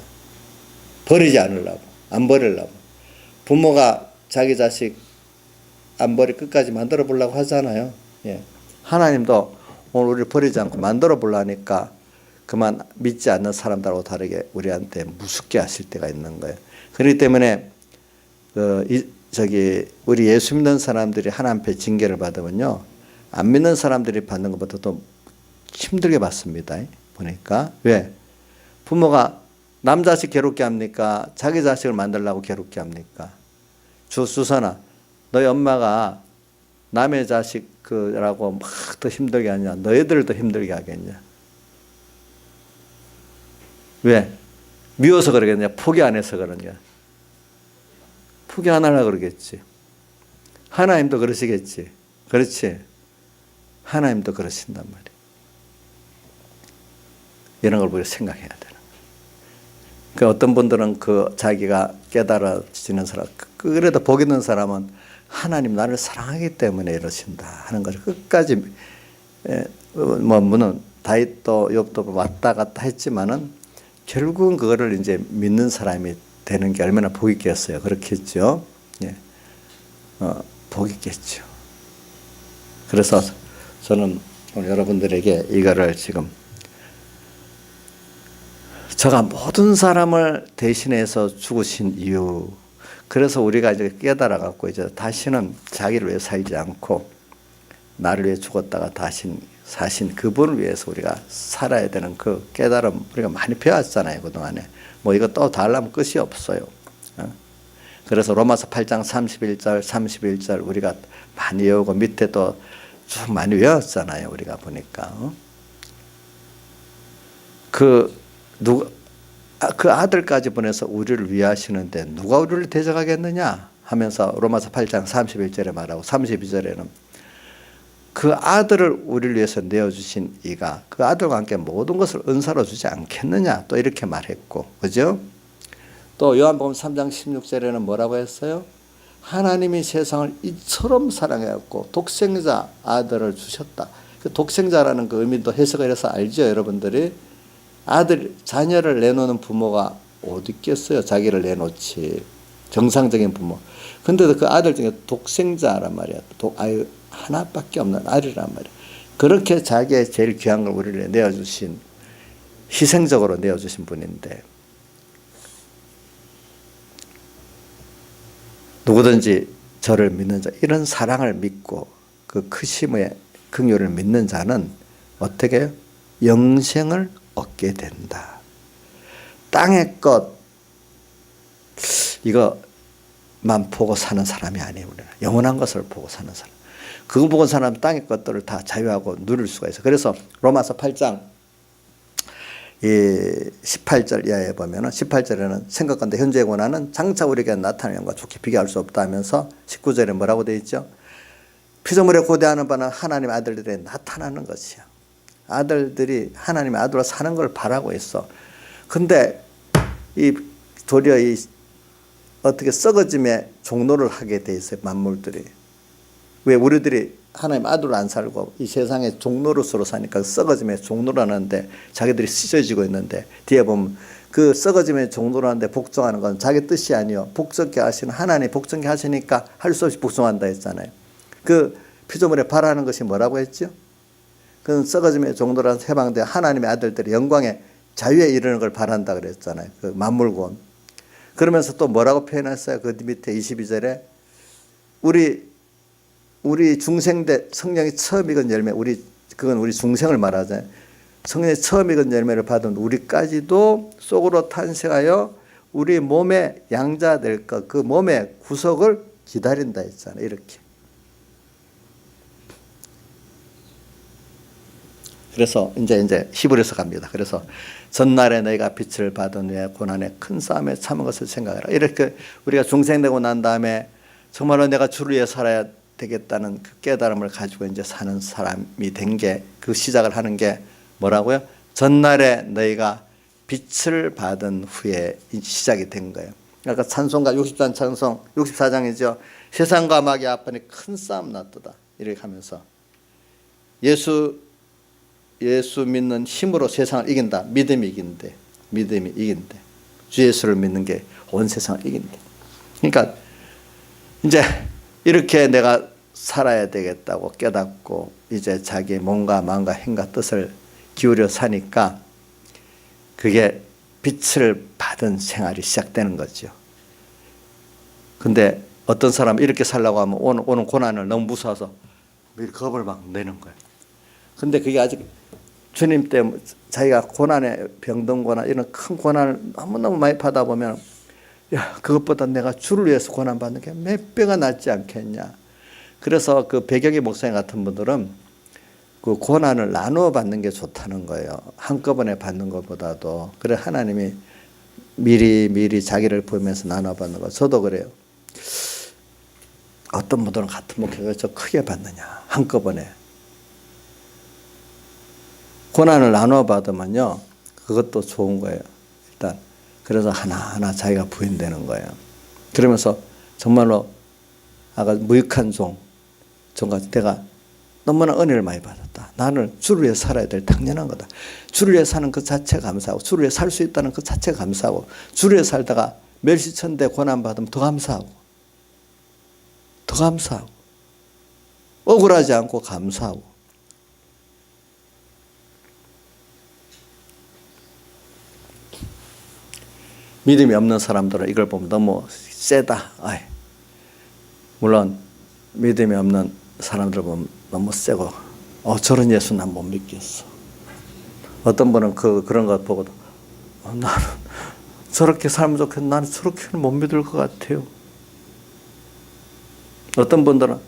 버리지 않으려고, 안 버리려고. 부모가 자기 자식 안 버리 끝까지 만들어 보려고 하잖아요. 예. 하나님도 오늘 우리를 버리지 않고 만들어 보려니까 그만 믿지 않는 사람들하고 다르게 우리한테 무섭게 하실 때가 있는 거예요. 그렇기 때문에 우리 예수 믿는 사람들이 하나님 앞에 징계를 받으면요, 안 믿는 사람들이 받는 것보다 더 힘들게 받습니다. 보니까 왜? 부모가 남 자식 괴롭게 합니까? 자기 자식을 만들려고 괴롭게 합니까? 수선아, 너희 엄마가 남의 자식이라고 막 더 힘들게 하냐? 너희들을 더 힘들게 하겠냐? 왜? 미워서 그러겠냐? 포기 안 해서 그러냐? 포기 안 하려고 그러겠지. 하나님도 그러시겠지. 그렇지? 하나님도 그러신단 말이에요. 이런 걸 우리가 생각해야 되는 거예요. 그 어떤 분들은 자기가 깨달아지는 사람, 그래도 복 있는 사람은 하나님 나를 사랑하기 때문에 이러신다 하는 것을 끝까지, 물론 다윗도 욥도 왔다 갔다 했지만은 결국은 그거를 이제 믿는 사람이 되는 게 얼마나 복 있겠어요. 그렇겠죠. 예. 복 있겠죠. 그래서 저는 오늘 여러분들에게 이거를 지금 저가 모든 사람을 대신해서 죽으신 이유, 그래서 우리가 이제 깨달아 갖고 이제 다시는 자기를 위해 살지 않고 나를 위해 죽었다가 다시 사신 그분을 위해서 우리가 살아야 되는 그 깨달음 우리가 많이 배웠잖아요. 그동안에. 뭐 이거 또 다 하려면 끝이 없어요. 그래서 로마서 8장 31절 31절 우리가 많이 외우고 밑에 또 쭉 많이 외웠잖아요. 우리가 보니까. 그 아들까지 보내서 우리를 위하시는데 누가 우리를 대적하겠느냐 하면서 로마서 8장 31절에 말하고 32절에는 그 아들을 우리를 위해서 내어주신 이가 그 아들과 함께 모든 것을 은사로 주지 않겠느냐 또 이렇게 말했고, 그죠? 또 요한복음 3장 16절에는 뭐라고 했어요? 하나님이 세상을 이처럼 사랑해갖고 독생자 아들을 주셨다. 그 독생자라는 그 의미도 해석을 해서 알죠, 여러분들이? 자녀를 내놓는 부모가 어디 있겠어요? 자기를 내놓지. 정상적인 부모. 근데도 그 아들 중에 독생자란 말이야. 하나밖에 없는 아들이란 말이야. 그렇게 자기의 제일 귀한 걸 우리를 내어주신, 희생적으로 내어주신 분인데, 누구든지 저를 믿는 자, 이런 사랑을 믿고 그 크심의 긍휼을 믿는 자는 어떻게 해요? 영생을 얻게 된다. 땅의 것 이거만 보고 사는 사람이 아니에요. 우리는 영원한 것을 보고 사는 사람. 그거 보고 사는 땅의 것들을 다 자유하고 누릴 수가 있어요. 그래서 로마서 8장 18절 이하에 보면은 18절에는 생각건대 현재의 고난은 장차 우리에게 나타나는 것과 좋게 비교할 수 없다 하면서 19절에 뭐라고 되어 있죠? 피조물에 고대하는 바는 하나님의 아들들에 나타나는 것이야. 아들들이 하나님의 아들로 사는 걸 바라고 있어. 근데 도리어 어떻게 썩어짐의 종로를 하게 돼 있어요, 만물들이. 왜 우리들이 하나님 아들로 안 살고 이 세상의 종로로서로 사니까 썩어짐의 종로라는데 자기들이 찢어지고 있는데, 뒤에 보면 그 썩어짐의 종로라는데 복종하는 건 자기 뜻이 아니요 복종케 하시는 하나님 복종케 하시니까 할 수 없이 복종한다 했잖아요. 그 피조물에 바라는 것이 뭐라고 했죠? 그건 썩어짐의 종로라는 해방돼 하나님의 아들들이 영광의 자유에 이르는 걸 바란다 그랬잖아요. 그 만물권. 그러면서 또 뭐라고 표현했어요? 그 밑에 22절에 우리 중생대 성령이 처음 익은 열매, 그건 우리 중생을 말하잖아요. 성령이 처음 익은 열매를 받은 우리까지도 속으로 탄생하여 우리 몸의 양자 될 것, 그 몸의 구속을 기다린다 했잖아요. 이렇게. 그래서 이제 히브리서 갑니다. 그래서 전날에 너희가 빛을 받은 후에 고난의 큰 싸움에 참은 것을 생각해라. 이렇게 우리가 중생되고 난 다음에 정말로 내가 주를 위해 살아야 되겠다는 그 깨달음을 가지고 이제 사는 사람이 된 게, 그 시작을 하는 게 뭐라고요? 전날에 너희가 빛을 받은 후에 시작이 된 거예요. 그러니까 찬송가 60장 찬송 64장이죠. 세상과 마귀 앞에 큰 싸움 났도다 이렇게 하면서 예수 믿는 힘으로 세상을 이긴다. 믿음이 이긴대. 믿음이 이긴대. 주 예수를 믿는 게 온 세상을 이긴대. 그러니까 이제 이렇게 내가 살아야 되겠다고 깨닫고 이제 자기 몸과 마음과 행과 뜻을 기울여 사니까 그게 빛을 받은 생활이 시작되는 거죠. 근데 어떤 사람은 이렇게 살려고 하면 오는 고난을 너무 무서워서 겁을 막 내는 거예요. 근데 그게 아직 주님 때문에 자기가 고난에 병든 고난 이런 큰 고난을 너무너무 많이 받아 보면 야, 그것보다 내가 주를 위해서 고난 받는 게 몇 배가 낫지 않겠냐. 그래서 그 배경의 목사님 같은 분들은 그 고난을 나누어 받는 게 좋다는 거예요. 한꺼번에 받는 것보다도. 그래 하나님이 미리 자기를 보면서 나눠 받는 거. 저도 그래요. 어떤 분들은 같은 목표를 저 크게 받느냐. 한꺼번에. 고난을 나눠 받으면요. 그것도 좋은 거예요. 일단. 그래서 하나하나 자기가 부인되는 거예요. 그러면서 정말로 아까 무익한 종같이 내가 너무나 은혜를 많이 받았다. 나는 주를 위해 살아야 될 당연한 거다. 주를 위해 사는 그 자체가 감사하고 주를 위해 살 수 있다는 그 자체가 감사하고 주를 위해 살다가 멸시천대 고난받으면 더 감사하고 억울하지 않고 감사하고 믿음이 없는 사람들은 이걸 보면 너무 세다. 물론 믿음이 없는 사람들 보면 너무 세고 저런 예수 난 못 믿겠어. 어떤 분은 그런 것 보고도 나는 저렇게 살면 좋겠는데 나는 저렇게는 못 믿을 것 같아요. 어떤 분들은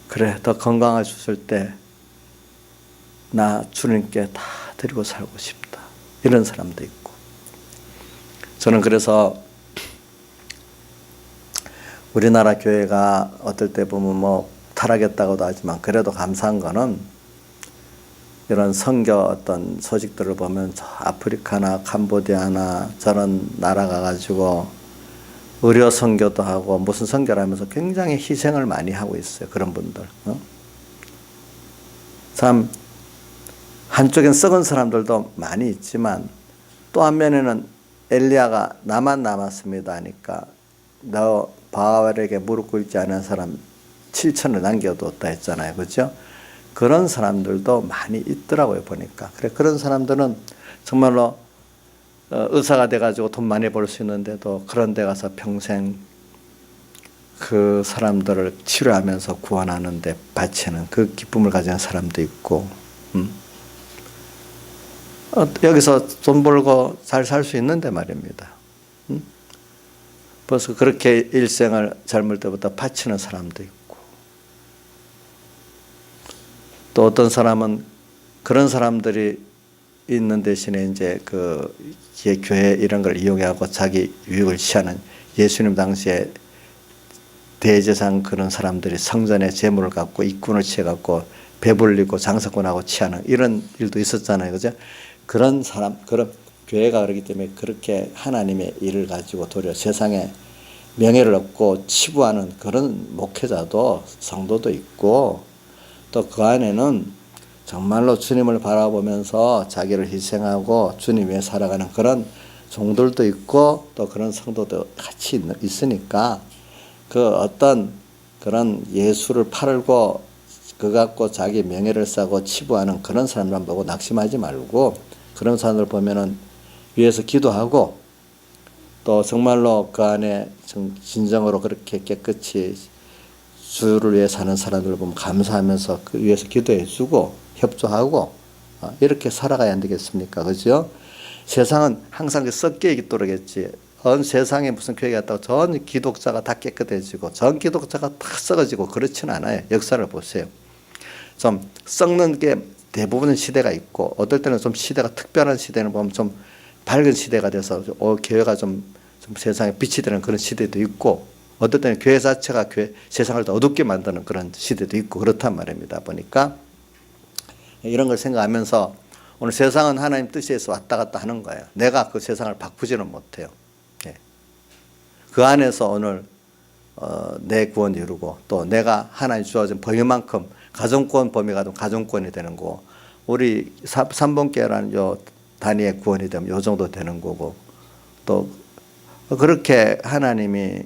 그래 더 건강해졌을 때 나 주님께 다 드리고 살고 싶다. 이런 사람도 있고. 저는 그래서 우리나라 교회가 어떨 때 보면 뭐 타락했다고도 하지만 그래도 감사한 거는 이런 선교 어떤 소식들을 보면 저 아프리카나 캄보디아나 저런 나라 가가지고 의료 선교도 하고 무슨 선교를 하면서 굉장히 희생을 많이 하고 있어요. 그런 분들. 참 한쪽엔 썩은 사람들도 많이 있지만 또 한면에는 엘리야가 나만 남았습니다 하니까 너 바알에게 무릎 꿇지 않은 사람 7천을 남겨뒀다 했잖아요. 그렇죠? 그런 사람들도 많이 있더라고요. 보니까. 그래 그런 사람들은 정말로 의사가 돼가지고 돈 많이 벌 수 있는데도 그런 데 가서 평생 그 사람들을 치료하면서 구원하는 데 바치는 그 기쁨을 가지는 사람도 있고 여기서 돈 벌고 잘 살 수 있는데 말입니다. 벌써 그렇게 일생을 젊을 때부터 바치는 사람도 있고 또 어떤 사람은 그런 사람들이 있는 대신에 이제 그 교회 이런 걸 이용하고 자기 유익을 취하는 예수님 당시에 대제사장 그런 사람들이 성전에 재물을 갖고 입군을 취해갖고 배불리고 장사꾼하고 취하는 이런 일도 있었잖아요. 그죠? 그런 교회가 그렇기 때문에 그렇게 하나님의 일을 가지고 도리어 세상에 명예를 얻고 치부하는 그런 목회자도 성도도 있고 또 그 안에는 정말로 주님을 바라보면서 자기를 희생하고 주님 위해 살아가는 그런 종들도 있고 또 그런 성도도 같이 있으니까 그 어떤 그런 예수를 팔고 그 갖고 자기 명예를 쌓고 치부하는 그런 사람만 보고 낙심하지 말고 그런 사람들 보면은 위에서 기도하고 또 정말로 그 안에 진정으로 그렇게 깨끗이 주를 위해 사는 사람들을 보면 감사하면서 그 위에서 기도해 주고 협조하고 이렇게 살아가야 안 되겠습니까? 그죠? 세상은 항상 썩게 있도록겠지. 전 세상에 무슨 교회가 있다고 전 기독자가 다 깨끗해지고 전 기독자가 다 썩어지고 그렇지는 않아요. 역사를 보세요. 좀 썩는 게 대부분의 시대가 있고 어떨 때는 좀 시대가 특별한 시대는 보면 좀 밝은 시대가 돼서 교회가 좀 세상에 빛이 되는 그런 시대도 있고 어떨 때는 교회 자체가 세상을 더 어둡게 만드는 그런 시대도 있고 그렇단 말입니다. 보니까 이런 걸 생각하면서 오늘 세상은 하나님 뜻에서 왔다 갔다 하는 거예요. 내가 그 세상을 바꾸지는 못해요. 예. 그 안에서 오늘 내 구원을 이루고 또 내가 하나님 주어진 범위만큼 가정권 범위가 되면 가정권이 되는 거고 우리 삼본교회라는 요 단위의 구원이 되면 요 정도 되는 거고 또 그렇게 하나님이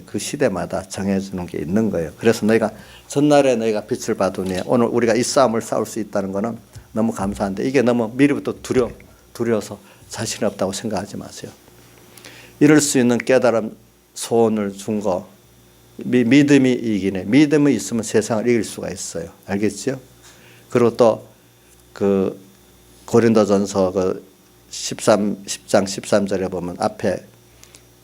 그 시대마다 정해주는 게 있는 거예요. 그래서 너희가 전날에 너희가 빛을 받으니 오늘 우리가 이 싸움을 싸울 수 있다는 거는 너무 감사한데 이게 너무 미리부터 두려워서 자신 없다고 생각하지 마세요. 이룰 수 있는 깨달음 소원을 준 거 믿음이 이기네. 믿음이 있으면 세상을 이길 수가 있어요. 알겠죠? 그리고 또 그 고린도전서 그 10장 13절에 보면 앞에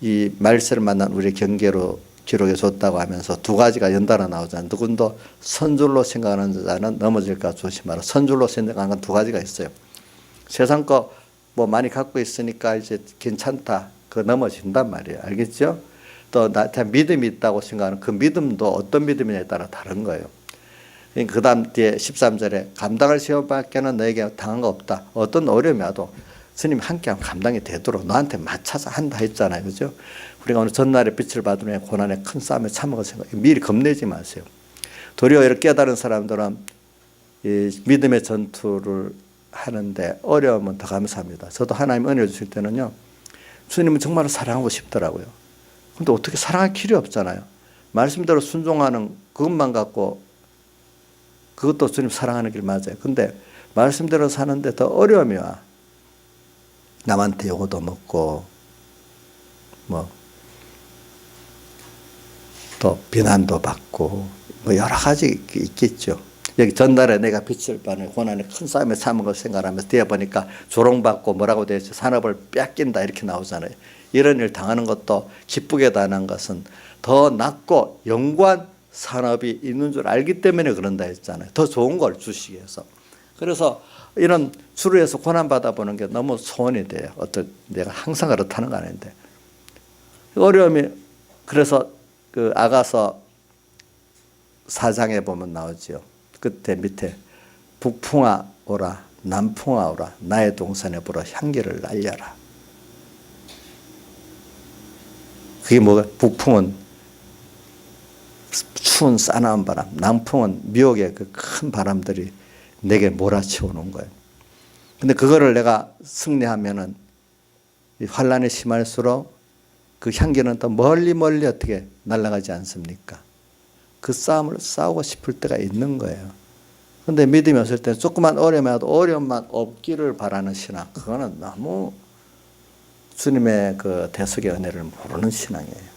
이 말세를 만난 우리 경계로 기록해 줬다고 하면서 두 가지가 연달아 나오잖아요. 누군도 선줄로 생각하는 자는 넘어질까 조심하라. 선줄로 생각하는 건 두 가지가 있어요. 세상 거 뭐 많이 갖고 있으니까 이제 괜찮다. 그 넘어진단 말이에요. 알겠죠? 또 나한테 믿음이 있다고 생각하는 그 믿음도 어떤 믿음이냐에 따라 다른 거예요. 그 다음 뒤에 13절에 감당할 시험밖에는 너에게 당한 거 없다. 어떤 어려움이 와도 스님 함께하면 감당이 되도록 너한테 맞춰서 한다 했잖아요. 그죠? 우리가 오늘 전날에 빛을 받으며 고난의 큰 싸움에 참아가 생각 미리 겁내지 마세요. 도리어 이렇게 깨달은 사람들은 이 믿음의 전투를 하는데 어려우면 더 감사합니다. 저도 하나님 은혜 주실 때는요. 주님은 정말 사랑하고 싶더라고요. 근데 어떻게 사랑할 길이 없잖아요. 말씀대로 순종하는 그것만 갖고 그것도 주님 사랑하는 길 맞아요. 근데 말씀대로 사는데 더 어려움이 와. 남한테 요거도 먹고 뭐 또 비난도 받고 뭐 여러 가지 있겠죠. 여기 전날에 내가 빛을 받는 고난의 큰 싸움에 참은 걸 생각하면서 뒤에 보니까 조롱받고 뭐라고 되어 있죠. 산업을 뺏긴다 이렇게 나오잖아요. 이런 일 당하는 것도 기쁘게 당하는 것은 더 낫고 영구한 산업이 있는 줄 알기 때문에 그런다 했잖아요. 더 좋은 걸 주시기 위해서. 그래서 이런 주로 해서 고난받아 보는 게 너무 소원이 돼요. 내가 항상 그렇다는 거 아닌데. 어려움이, 그래서 그 아가서 4장에 보면 나오죠. 끝에 밑에 북풍아 오라, 남풍아 오라, 나의 동산에 불어 향기를 날려라. 그게 뭐가? 북풍은 추운 싸나운 바람, 남풍은 미혹의 그 큰 바람들이 내게 몰아치워 오는 거예요. 근데 그거를 내가 승리하면은 환란이 심할수록 그 향기는 더 멀리 어떻게 날아가지 않습니까? 그 싸움을 싸우고 싶을 때가 있는 거예요. 근데 믿음이 없을 때 조그만 어려움이라도 어려움만 없기를 바라는 신앙, 그거는 너무 주님의 그 대속의 은혜를 모르는 신앙이에요.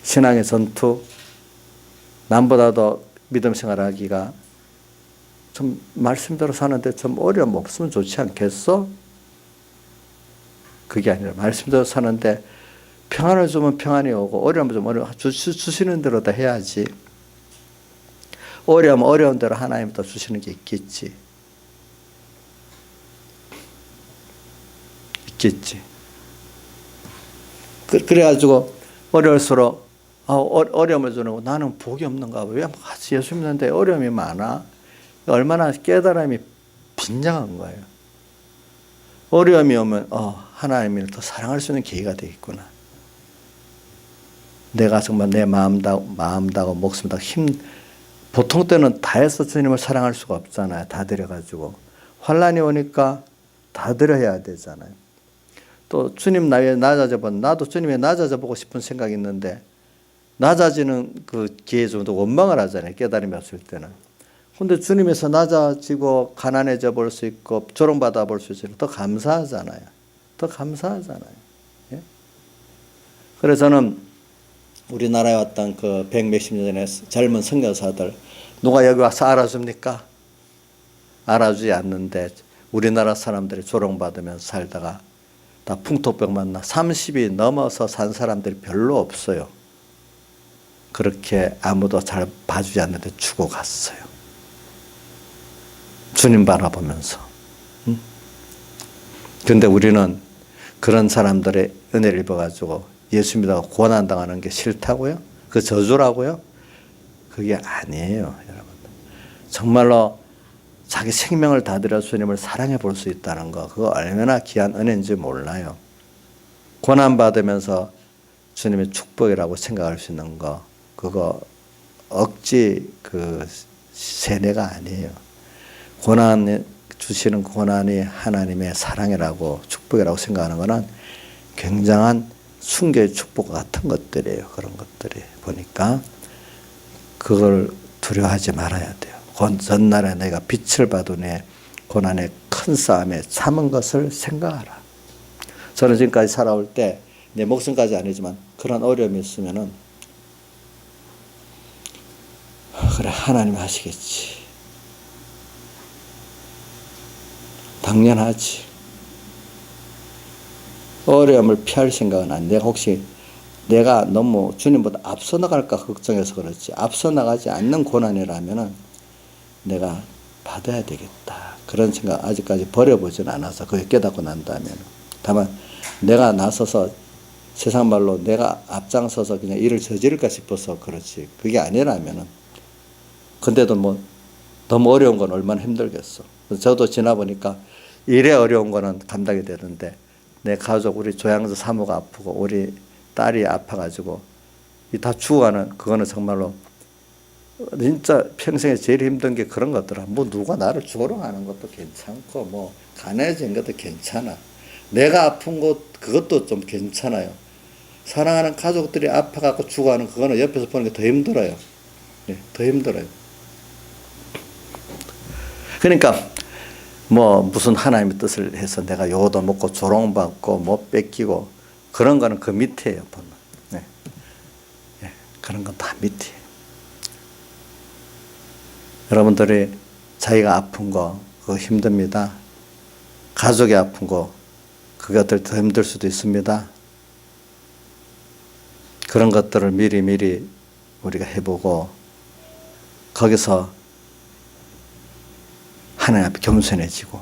신앙의 전투, 남보다도 믿음 생활하기가 좀 말씀대로 사는데 좀 어려움 없으면 좋지 않겠어? 그게 아니라 말씀대로 사는데 평안을 주면 평안이 오고 어려움을 주면 어려움 주시는 대로 다 해야지. 어려움 어려운 대로 하나님이 또 주시는 게 있겠지. 그래가지고 어려울수록 어려움을 주는 거 나는 복이 없는가 봐. 왜 같이 예수 믿는데 어려움이 많아? 얼마나 깨달음이 빈장한 거예요. 어려움이 오면 하나님을 더 사랑할 수 있는 계기가 되겠구나. 내가 정말 내 마음 다고 목숨 다고 보통 때는 다 해서 주님을 사랑할 수가 없잖아요. 다 드려가지고. 환란이 오니까 다 드려야 되잖아요. 또 주님 나에 낮아져 보면 나도 주님에 낮아져 보고 싶은 생각이 있는데 낮아지는 그 기회 정도 원망을 하잖아요. 깨달음이 없을 때는. 근데 주님에서 낮아지고 가난해져 볼 수 있고 조롱받아 볼 수 있으면 더 감사하잖아요. 예? 그래서 저는 우리나라에 왔던 그 100몇십 년 전에 젊은 선교사들 누가 여기 와서 알아줍니까? 알아주지 않는데 우리나라 사람들이 조롱받으면서 살다가 다 풍토병 만나 30이 넘어서 산 사람들이 별로 없어요. 그렇게 아무도 잘 봐주지 않는데 죽어갔어요. 주님 바라보면서. 그런데 우리는 그런 사람들의 은혜를 입어가지고 예수 믿다가 고난당하는 게 싫다고요? 그 저주라고요? 그게 아니에요, 여러분. 정말로 자기 생명을 다 들여 주님을 사랑해 볼 수 있다는 거, 그거 얼마나 귀한 은혜인지 몰라요. 고난받으면서 주님의 축복이라고 생각할 수 있는 거, 그거 억지 그 세뇌가 아니에요. 고난 주시는 고난이 하나님의 사랑이라고 축복이라고 생각하는 거는 굉장한 순교의 축복 같은 것들이에요. 그런 것들이 보니까 그걸 두려워하지 말아야 돼요. 전날에 내가 빛을 받으니 고난의 큰 싸움에 참은 것을 생각하라. 저는 지금까지 살아올 때 내 목숨까지 아니지만 그런 어려움이 있으면은 그래 하나님 하시겠지. 당연하지. 어려움을 피할 생각은 안 돼. 혹시 내가 너무 주님보다 앞서 나갈까 걱정해서 그렇지. 앞서 나가지 않는 고난이라면은 내가 받아야 되겠다. 그런 생각 아직까지 버려보진 않아서 그게 깨닫고 난다면. 다만 내가 나서서 세상 말로 내가 앞장서서 그냥 일을 저지를까 싶어서 그렇지. 그게 아니라면은. 근데도 뭐 너무 어려운 건 얼마나 힘들겠어. 저도 지나보니까 일에 어려운 거는 감당이 되는데 내 가족 우리 조양조 사모가 아프고 우리 딸이 아파가지고 다 죽어가는 그거는 정말로 진짜 평생에 제일 힘든 게 그런 것더라. 뭐 누가 나를 죽으러 가는 것도 괜찮고 뭐 가난해진 것도 괜찮아. 내가 아픈 것 그것도 좀 괜찮아요. 사랑하는 가족들이 아파갖고 죽어가는 그거는 옆에서 보는 게 더 힘들어요. 네, 더 힘들어요. 그러니까 뭐 무슨 하나님의 뜻을 해서 내가 요도 먹고 조롱받고 못 뺏기고 그런 거는 그 밑에요. 보면. 네. 네, 그런 건 다 밑이에요. 여러분들이 자기가 아픈 거 그거 힘듭니다. 가족이 아픈 거 그게 더 힘들 수도 있습니다. 그런 것들을 미리 우리가 해보고 거기서 하나님 앞에 겸손해지고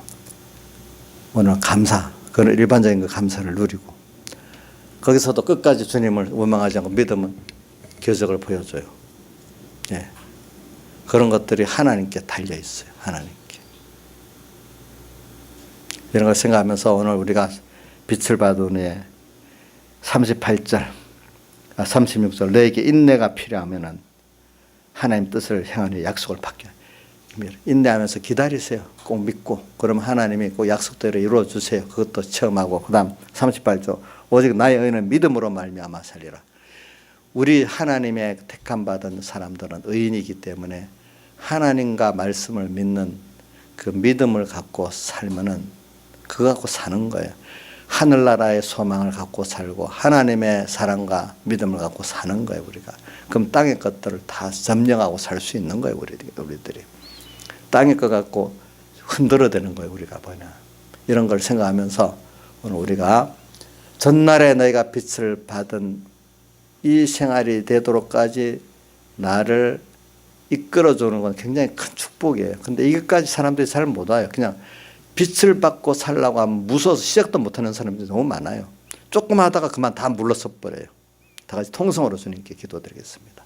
오늘 감사, 그런 일반적인 그 감사를 누리고 거기서도 끝까지 주님을 원망하지 않고 믿음은 궤적을 보여줘요. 예. 그런 것들이 하나님께 달려 있어요. 하나님께. 이런 걸 생각하면서 오늘 우리가 빛을 받으니 38절, 36절 너에게 인내가 필요하면은 하나님 뜻을 향하는 약속을 받게. 인내하면서 기다리세요. 꼭 믿고 그럼 하나님이 꼭 약속대로 이루어 주세요. 그것도 체험하고 그다음 38절 오직 나의 의는 믿음으로 말미암아 살리라. 우리 하나님의 택함 받은 사람들은 의인이기 때문에 하나님과 말씀을 믿는 그 믿음을 갖고 살면은 그거 갖고 사는 거예요. 하늘나라의 소망을 갖고 살고 하나님의 사랑과 믿음을 갖고 사는 거예요. 우리가. 그럼 땅의 것들을 다 점령하고 살 수 있는 거예요. 우리들이. 땅의 것 갖고 흔들어대는 거예요. 우리가 뭐냐. 이런 걸 생각하면서 오늘 우리가 전날에 너희가 빛을 받은 이 생활이 되도록까지 나를 이끌어주는 건 굉장히 큰 축복이에요. 근데 이것까지 사람들이 잘 못 와요. 그냥 빛을 받고 살라고 하면 무서워서 시작도 못하는 사람들이 너무 많아요. 조금 하다가 그만 다 물러서 버려요. 다 같이 통성으로 주님께 기도드리겠습니다.